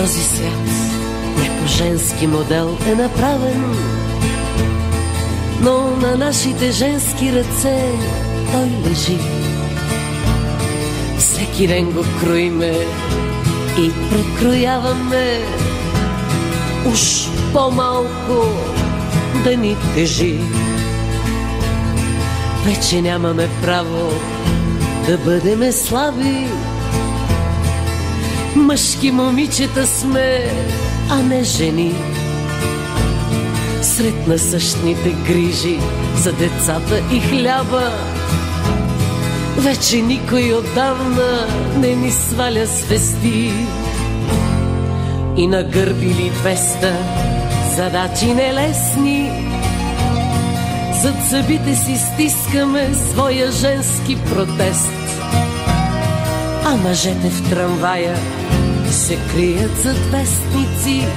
Този свят не по женски модел е направен, но на нашите женски ръце той лежи. Всеки ден го кроиме и прекрояваме, уж по-малко да ни тежи. Вече нямаме право да бъдеме слаби, мъжки момичета сме, а не жени. Сред насъщните грижи за децата и хляба, вече никой отдавна не ни сваля звезди. И нагърбили 200 задачи нелесни, зад зъбите си стискаме своя женски протест. А мъжете в трамвая се крият зад вестници,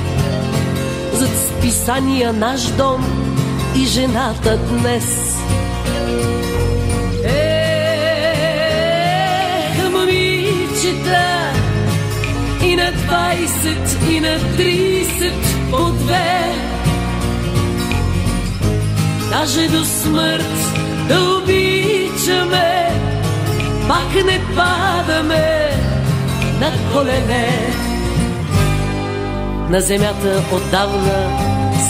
зад списания Наш дом и Жената днес. Момичета и на 20 и на 30 по 2, даже до смърт да обичаме, пак не падаме на колене. На земята отдавна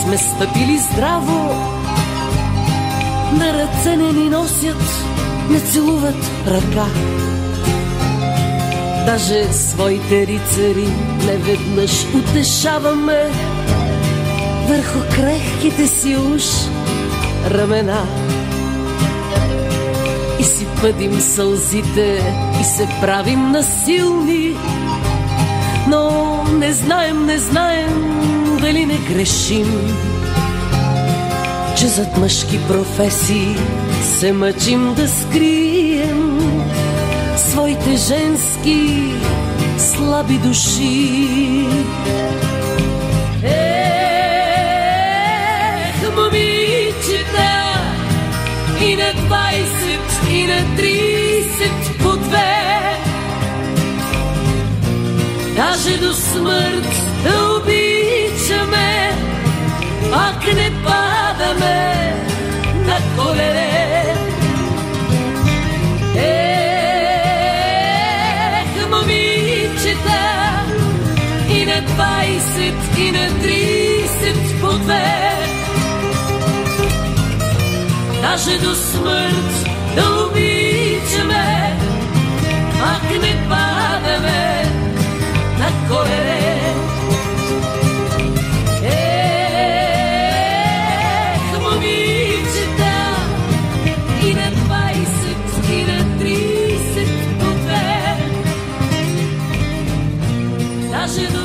сме стъпили здраво, на ръце не ни носят, не целуват ръка. Даже своите рицари неведнъж утешаваме върху крехките си уж рамена. И си пъдим сълзите и се правим насилни, но не знаем дали не грешим, че зад мъжки професии се мъчим да скрием своите женски слаби души. Момичета и на 20 и на 30 по 2, даже до смърт да обичаме, пак не падаме на колене. Момичета и на 20 и на 30 по 2, даже до смърт да обичаме, пак не падаме на колене. Момичета и на 20 и на 30 по 2, даже до